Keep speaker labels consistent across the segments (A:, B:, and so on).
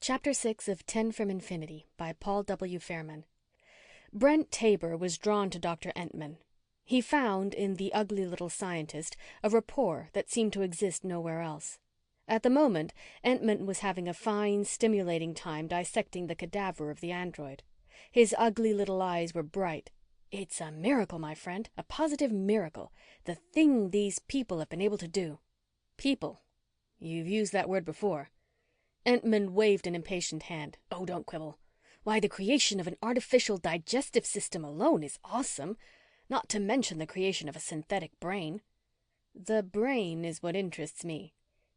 A: Chapter 6 of 10 from Infinity by Paul W. Fairman. Brent Taber was drawn to Dr. Entman. He found, in the ugly little scientist, a rapport that seemed to exist nowhere else. At the moment, Entman was having a fine, stimulating time dissecting the cadaver of the android. His ugly little eyes were bright. "It's a miracle, my friend, a positive miracle. The thing these people have been able to do." "People? You've used that word before." Entman waved an impatient hand. "Oh, don't quibble. Why, the creation of an artificial digestive system alone is awesome, not to mention the creation of a synthetic brain." "The brain is what interests me."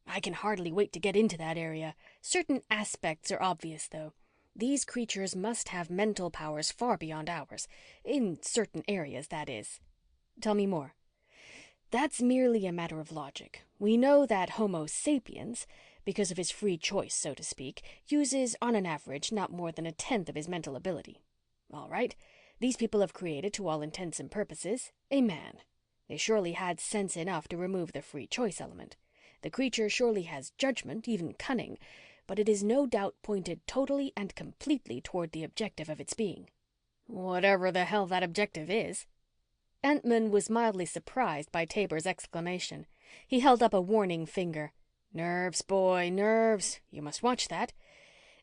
A: "I can hardly wait to get into that area. Certain aspects are obvious, though. These creatures must have mental powers far beyond ours. In certain areas, that is." "Tell me more." "That's merely a matter of logic. We know that Homo sapiens, because of his free choice, so to speak, uses, on an average, not more than 1/10 of his mental ability. All right, these people have created, to all intents and purposes, a man. They surely had sense enough to remove the free choice element. The creature surely has judgment, even cunning, but it is no doubt pointed totally and completely toward the objective of its being." "Whatever the hell that objective is." Entman was mildly surprised by Taber's exclamation. He held up a warning finger. "Nerves, boy, nerves. You must watch that.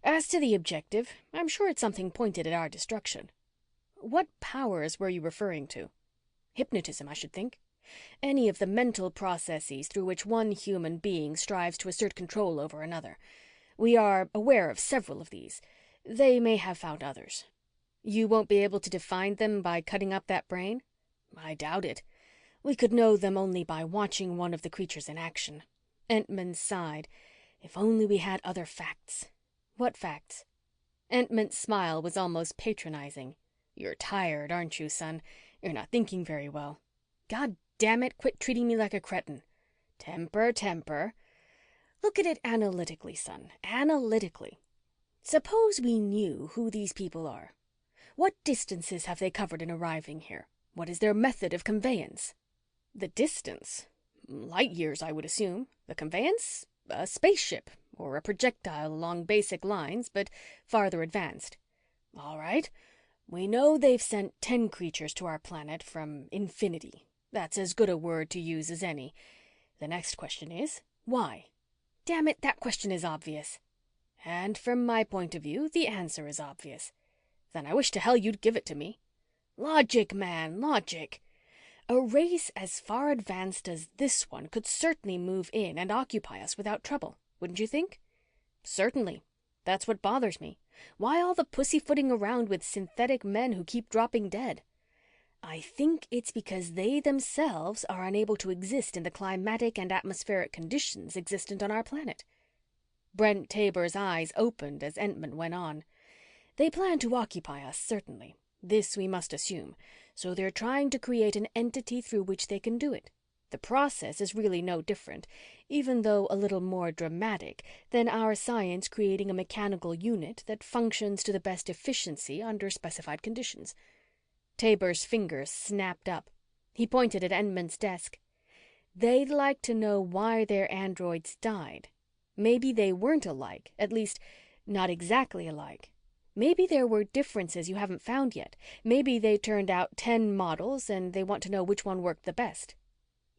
A: As to the objective, I'm sure it's something pointed at our destruction." "What powers were you referring to?" "Hypnotism, I should think. Any of the mental processes through which one human being strives to assert control over another. We are aware of several of these. They may have found others." "You won't be able to define them by cutting up that brain?" "I doubt it. We could know them only by watching one of the creatures in action." Entman sighed. "If only we had other facts." "What facts?" Entman's smile was almost patronizing. "You're tired, aren't you, son? You're not thinking very well." "God damn it, quit treating me like a cretin." "Temper, temper." "Look at it analytically, son. Analytically. Suppose we knew who these people are. What distances have they covered in arriving here? What is their method of conveyance?" "The distance? Light years, I would assume. The conveyance? A spaceship or a projectile along basic lines, but farther advanced." "All right. We know they've sent 10 creatures to our planet from infinity. That's as good a word to use as any. The next question is, why?" "Damn it, that question is obvious." "And from my point of view, the answer is obvious." "Then I wish to hell you'd give it to me." "Logic, man, logic. A race as far advanced as this one could certainly move in and occupy us without trouble, wouldn't you think?" "Certainly. That's what bothers me. Why all the pussyfooting around with synthetic men who keep dropping dead?" "I think it's because they themselves are unable to exist in the climatic and atmospheric conditions existent on our planet." Brent Taber's eyes opened as Entman went on. "They plan to occupy us, certainly. This we must assume. So they're trying to create an entity through which they can do it. The process is really no different, even though a little more dramatic, than our science creating a mechanical unit that functions to the best efficiency under specified conditions." Taber's fingers snapped up. He pointed at Entman's desk. "They'd like to know why their androids died. Maybe they weren't alike, at least not exactly alike. Maybe there were differences you haven't found yet. Maybe they turned out 10 models and they want to know which one worked the best."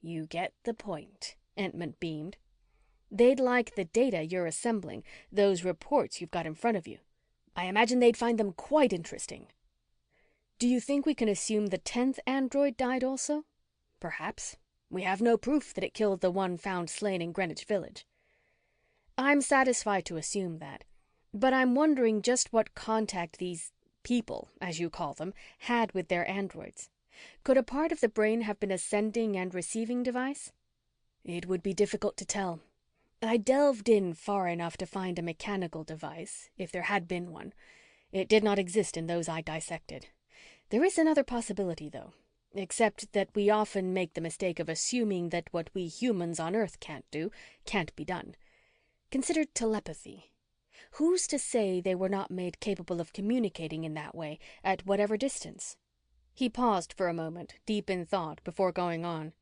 A: "You get the point," Entman beamed. "They'd like the data you're assembling, those reports you've got in front of you. I imagine they'd find them quite interesting." "Do you think we can assume the 10th android died also?" "Perhaps. We have no proof that it killed the one found slain in Greenwich Village." "I'm satisfied to assume that. But I'm wondering just what contact these people, as you call them, had with their androids. Could a part of the brain have been a sending and receiving device?" "It would be difficult to tell. I delved in far enough to find a mechanical device, if there had been one. It did not exist in those I dissected. There is another possibility, though, except that we often make the mistake of assuming that what we humans on Earth can't do, can't be done. Consider telepathy. Who's to say they were not made capable of communicating in that way, at whatever distance?" He paused for a moment, deep in thought, before going on.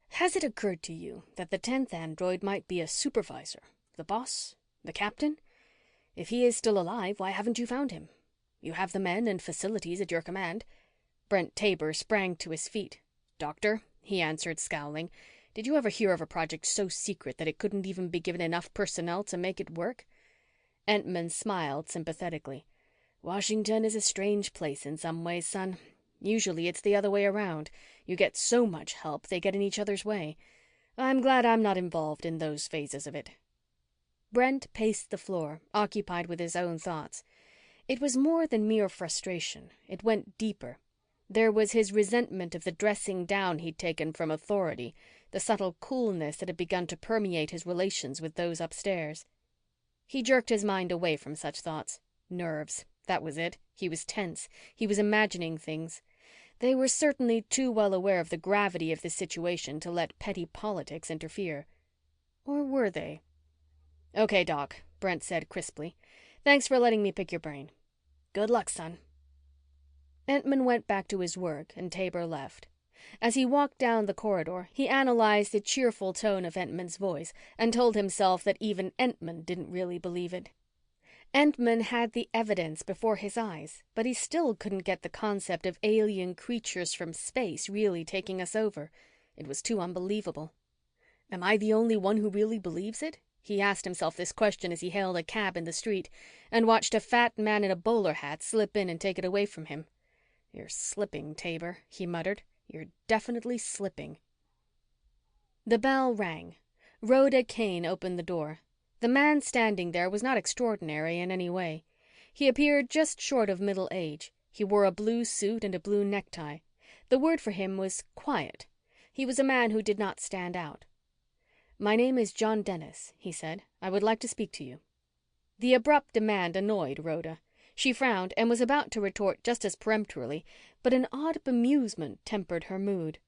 A: "Has it occurred to you that the 10th android might be a supervisor, the boss, the captain? If he is still alive, why haven't you found him? You have the men and facilities at your command." Brent Taber sprang to his feet. "Doctor," he answered, scowling, "did you ever hear of a project so secret that it couldn't even be given enough personnel to make it work?" Entman smiled sympathetically. "Washington is a strange place in some ways, son. Usually it's the other way around. You get so much help, they get in each other's way. I'm glad I'm not involved in those phases of it." Brent paced the floor, occupied with his own thoughts. It was more than mere frustration. It went deeper. There was his resentment of the dressing down he'd taken from authority, the subtle coolness that had begun to permeate his relations with those upstairs. He jerked his mind away from such thoughts. Nerves. That was it. He was tense. He was imagining things. They were certainly too well aware of the gravity of this situation to let petty politics interfere. Or were they? "Okay, Doc," Brent said crisply. "Thanks for letting me pick your brain. Good luck, son." Entman went back to his work and Taber left. As he walked down the corridor, he analyzed the cheerful tone of Entman's voice and told himself that even Entman didn't really believe it. Entman had the evidence before his eyes, but he still couldn't get the concept of alien creatures from space really taking us over. It was too unbelievable. Am I the only one who really believes it? He asked himself this question as he hailed a cab in the street and watched a fat man in a bowler hat slip in and take it away from him. "You're slipping, Taber," he muttered. "You're definitely slipping." The bell rang. Rhoda Kane opened the door. The man standing there was not extraordinary in any way. He appeared just short of middle age. He wore a blue suit and a blue necktie. The word for him was quiet. He was a man who did not stand out. "My name is John Dennis," he said. "I would like to speak to you." The abrupt demand annoyed Rhoda. She frowned and was about to retort just as peremptorily, but an odd bemusement tempered her mood.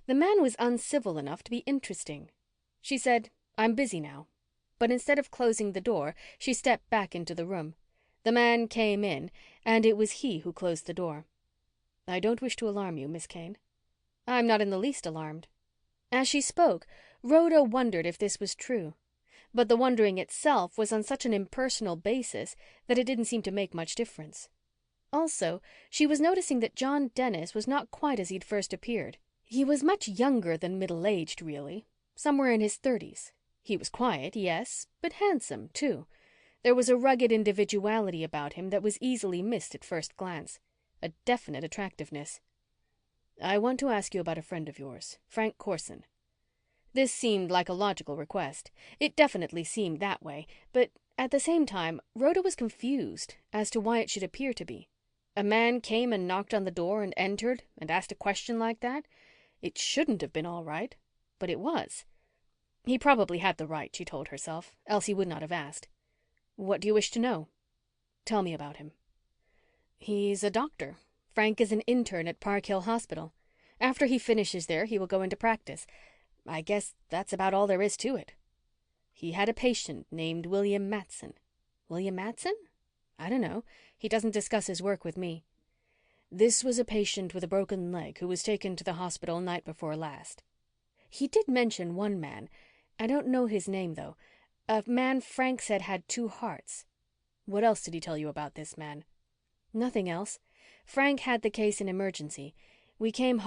A: The man was uncivil enough to be interesting. She said, "I'm busy now." But instead of closing the door, she stepped back into the room. The man came in, and it was he who closed the door. "I don't wish to alarm you, Miss Kane." "I'm not in the least alarmed." As she spoke, Rhoda wondered if this was true. But the wondering itself was on such an impersonal basis that it didn't seem to make much difference. Also, she was noticing that John Dennis was not quite as he'd first appeared. He was much younger than middle-aged, really. Somewhere in his 30s. He was quiet, yes, but handsome, too. There was a rugged individuality about him that was easily missed at first glance. A definite attractiveness. "I want to ask you about a friend of yours, Frank Corson." This seemed like a logical request. It definitely seemed that way, but at the same time, Rhoda was confused as to why it should appear to be. A man came and knocked on the door and entered and asked a question like that? It shouldn't have been all right, but it was. He probably had the right, she told herself, else he would not have asked. "What do you wish to know?" "Tell me about him." "He's a doctor. Frank is an intern at Park Hill Hospital. After he finishes there, he will go into practice. I guess that's about all there is to it." "He had a patient named William Matson." "William Matson?" "I don't know. He doesn't discuss his work with me." "This was a patient with a broken leg who was taken to the hospital night before last." He did mention one man. I don't know his name, though. A man Frank said had 2 hearts. "What else did he tell you about this man?" "Nothing else. Frank had the case in emergency. We came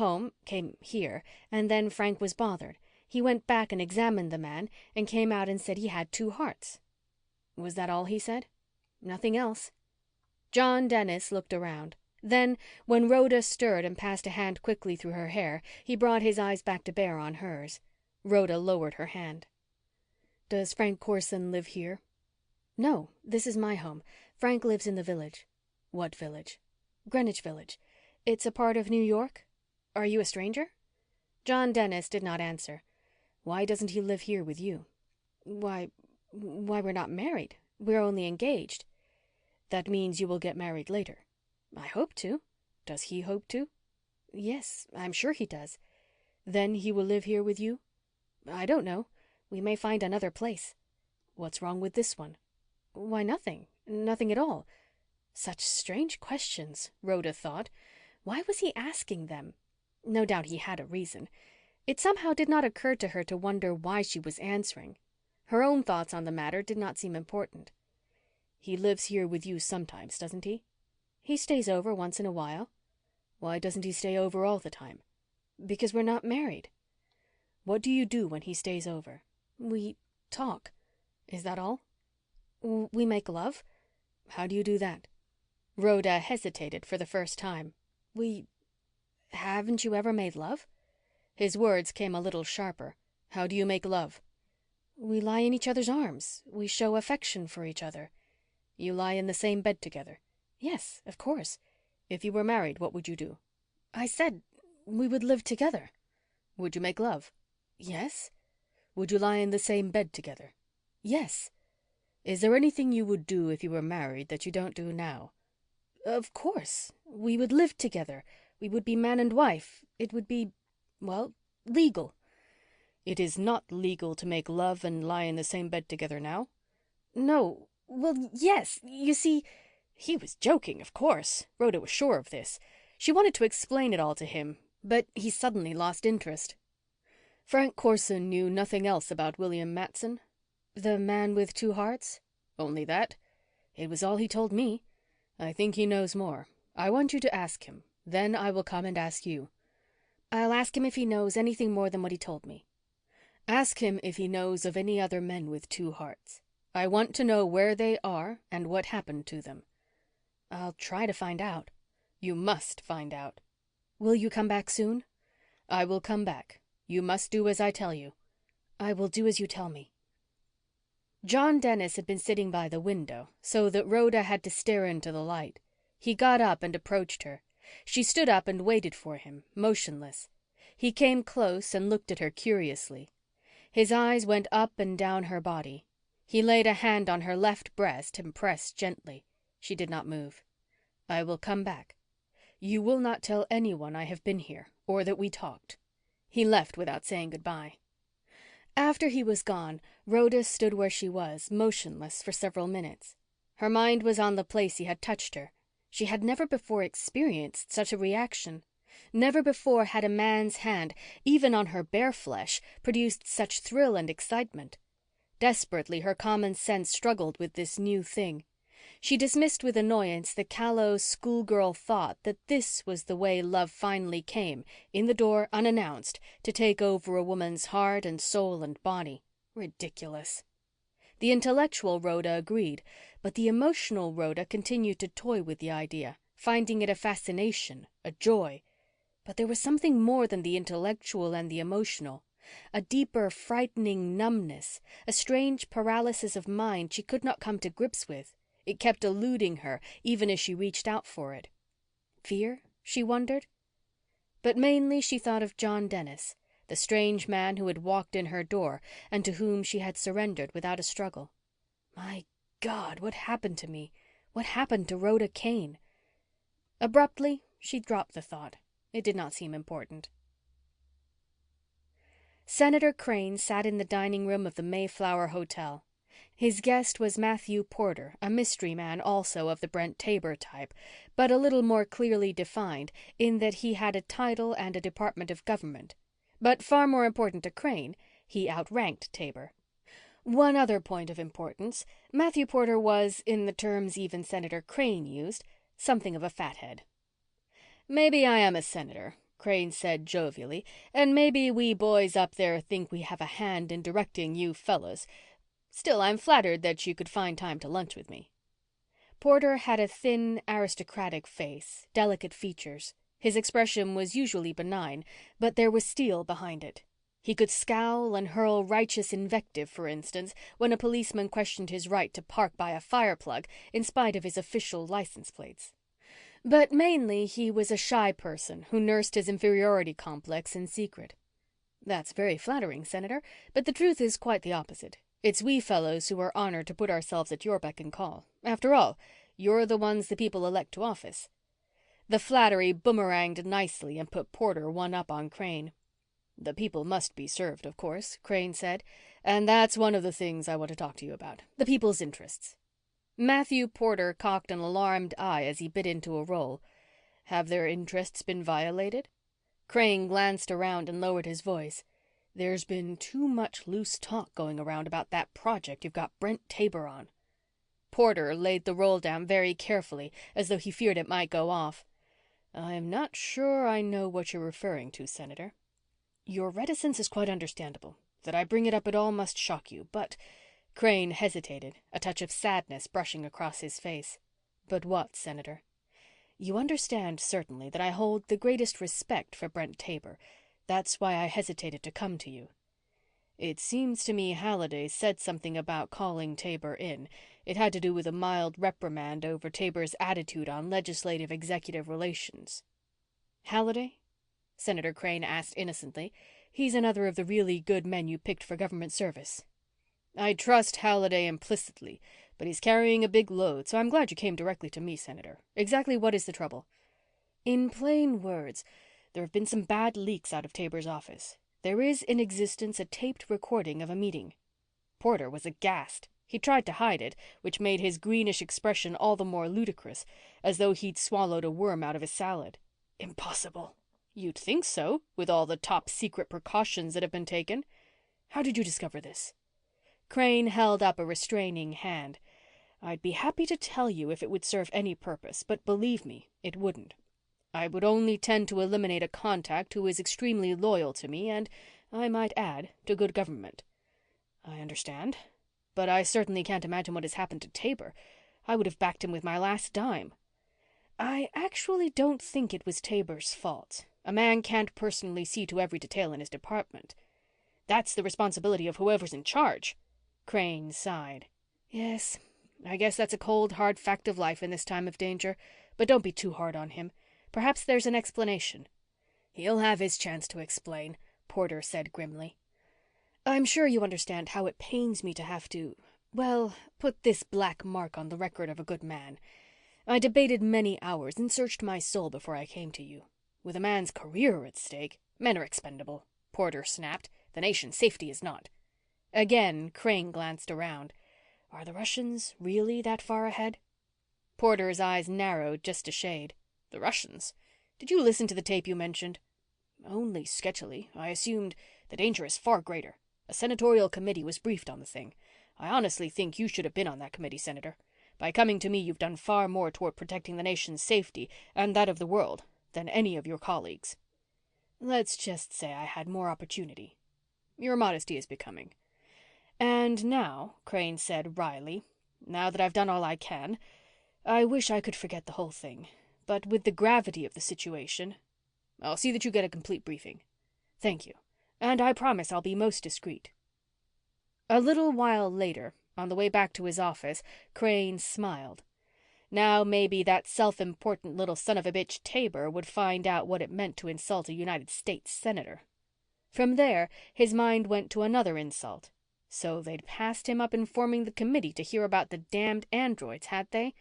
A: here, and then Frank was bothered. He went back and examined the man and came out and said he had 2 hearts." "Was that all he said?" "Nothing else." John Dennis looked around. Then, when Rhoda stirred and passed a hand quickly through her hair, he brought his eyes back to bear on hers. Rhoda lowered her hand. "Does Frank Corson live here?" "No, this is my home. Frank lives in the village." "What village?" "Greenwich Village. It's a part of New York. Are you a stranger?" John Dennis did not answer. "Why doesn't he live here with you?" Why, we're not married. We're only engaged." "That means you will get married later." "I hope to." "Does he hope to?" "Yes, I'm sure he does." "Then he will live here with you?" "I don't know. We may find another place." "What's wrong with this one?" "Why, nothing. Nothing at all." Such strange questions, Rhoda thought. Why was he asking them? No doubt he had a reason. It somehow did not occur to her to wonder why she was answering. Her own thoughts on the matter did not seem important. He lives here with you sometimes, doesn't he? He stays over once in a while. Why doesn't he stay over all the time? Because we're not married. What do you do when he stays over? We talk. Is that all? We make love. How do you do that? Rhoda hesitated for the first time. Haven't you ever made love? His words came a little sharper. How do you make love? We lie in each other's arms. We show affection for each other. You lie in the same bed together? Yes, of course. If you were married, what would you do? I said we would live together. Would you make love? Yes. Would you lie in the same bed together? Yes. Is there anything you would do if you were married that you don't do now? Of course. We would live together. We would be man and wife. It would be, well, legal. It is not legal to make love and lie in the same bed together now? No. Well, yes. You see, he was joking, of course. Rhoda was sure of this. She wanted to explain it all to him, but he suddenly lost interest. Frank Corson knew nothing else about William Matson? The man with two hearts? Only that. It was all he told me. I think he knows more. I want you to ask him. Then I will come and ask you. I'll ask him if he knows anything more than what he told me. Ask him if he knows of any other men with two hearts. I want to know where they are and what happened to them. I'll try to find out. You must find out. Will you come back soon? I will come back. You must do as I tell you. I will do as you tell me. John Dennis had been sitting by the window, so that Rhoda had to stare into the light. He got up and approached her. She stood up and waited for him, motionless. He came close and looked at her curiously. His eyes went up and down her body. He laid a hand on her left breast and pressed gently. She did not move. I will come back. You will not tell anyone I have been here, or that we talked. He left without saying goodbye. After he was gone, Rhoda stood where she was, motionless, for several minutes. Her mind was on the place he had touched her. She had never before experienced such a reaction. Never before had a man's hand, even on her bare flesh, produced such thrill and excitement. Desperately, her common sense struggled with this new thing. She dismissed with annoyance the callow schoolgirl thought that this was the way love finally came, in the door, unannounced, to take over a woman's heart and soul and body. Ridiculous. The intellectual Rhoda agreed, but the emotional Rhoda continued to toy with the idea, finding it a fascination, a joy. But there was something more than the intellectual and the emotional. A deeper, frightening numbness, a strange paralysis of mind she could not come to grips with. It kept eluding her, even as she reached out for it. Fear, she wondered? But mainly she thought of John Dennis, the strange man who had walked in her door and to whom she had surrendered without a struggle. My God, what happened to me? What happened to Rhoda Kane? Abruptly, she dropped the thought. It did not seem important. Senator Crane sat in the dining room of the Mayflower Hotel. His guest was Matthew Porter, a mystery man also of the Brent Taber type, but a little more clearly defined in that he had a title and a department of government. But far more important to Crane, he outranked Taber. One other point of importance, Matthew Porter was, in the terms even Senator Crane used, something of a fathead. Maybe I am a senator, Crane said jovially, and maybe we boys up there think we have a hand in directing you fellas. Still, I'm flattered that you could find time to lunch with me. Porter had a thin, aristocratic face, delicate features. His expression was usually benign, but there was steel behind it. He could scowl and hurl righteous invective, for instance, when a policeman questioned his right to park by a fire plug in spite of his official license plates. But mainly he was a shy person who nursed his inferiority complex in secret. That's very flattering, Senator, but the truth is quite the opposite. It's we fellows who are honored to put ourselves at your beck and call. After all, you're the ones the people elect to office. The flattery boomeranged nicely and put Porter one up on Crane. The people must be served, of course, Crane said, and that's one of the things I want to talk to you about, the people's interests. Matthew Porter cocked an alarmed eye as he bit into a roll. Have their interests been violated? Crane glanced around and lowered his voice. There's been too much loose talk going around about that project you've got Brent Taber on. Porter laid the roll down very carefully, as though he feared it might go off. "I'm not sure I know what you're referring to, Senator. Your reticence is quite understandable. That I bring it up at all must shock you, but—" Crane hesitated, a touch of sadness brushing across his face. "But what, Senator?" "You understand, certainly, that I hold the greatest respect for Brent Taber. That's why I hesitated to come to you." "It seems to me Halliday said something about calling Taber in. It had to do with a mild reprimand over Taber's attitude on legislative-executive relations." "Halliday?" Senator Crane asked innocently. "He's another of the really good men you picked for government service." "I trust Halliday implicitly, but he's carrying a big load, so I'm glad you came directly to me, Senator. Exactly what is the trouble?" "In plain words, there have been some bad leaks out of Taber's office. There is in existence a taped recording of a meeting." Porter was aghast. He tried to hide it, which made his greenish expression all the more ludicrous, as though he'd swallowed a worm out of his salad. "Impossible." "You'd think so, with all the top-secret precautions that have been taken." "How did you discover this?" Crane held up a restraining hand. "I'd be happy to tell you if it would serve any purpose, but believe me, it wouldn't. I would only tend to eliminate a contact who is extremely loyal to me and, I might add, to good government." "I understand. But I certainly can't imagine what has happened to Taber. I would have backed him with my last dime." "I actually don't think it was Taber's fault. A man can't personally see to every detail in his department." "That's the responsibility of whoever's in charge." Crane sighed. "Yes, I guess that's a cold, hard fact of life in this time of danger. But don't be too hard on him. Perhaps there's an explanation." "He'll have his chance to explain," Porter said grimly. "I'm sure you understand how it pains me to have to, well, put this black mark on the record of a good man. I debated many hours and searched my soul before I came to you. With a man's career at stake—" "Men are expendable," Porter snapped. "The nation's safety is not." Again, Crane glanced around. "Are the Russians really that far ahead?" Porter's eyes narrowed just a shade. "The Russians? Did you listen to the tape you mentioned?" "Only sketchily. I assumed the danger is far greater. A senatorial committee was briefed on the thing. I honestly think you should have been on that committee, Senator. By coming to me, you've done far more toward protecting the nation's safety and that of the world than any of your colleagues." "Let's just say I had more opportunity." "Your modesty is becoming." "And now," Crane said wryly, "now that I've done all I can, I wish I could forget the whole thing. But with the gravity of the situation—" "I'll see that you get a complete briefing." "Thank you. And I promise I'll be most discreet." A little while later, on the way back to his office, Crane smiled. Now maybe that self-important little son of a bitch Taber would find out what it meant to insult a United States senator. From there, his mind went to another insult. So they'd passed him up informing the committee to hear about the damned androids, had they?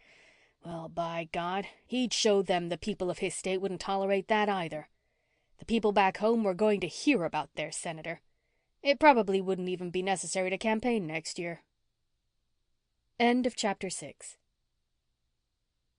A: Well, by God, he'd show them the people of his state wouldn't tolerate that either. The people back home were going to hear about their senator. It probably wouldn't even be necessary to campaign next year. End of chapter 6.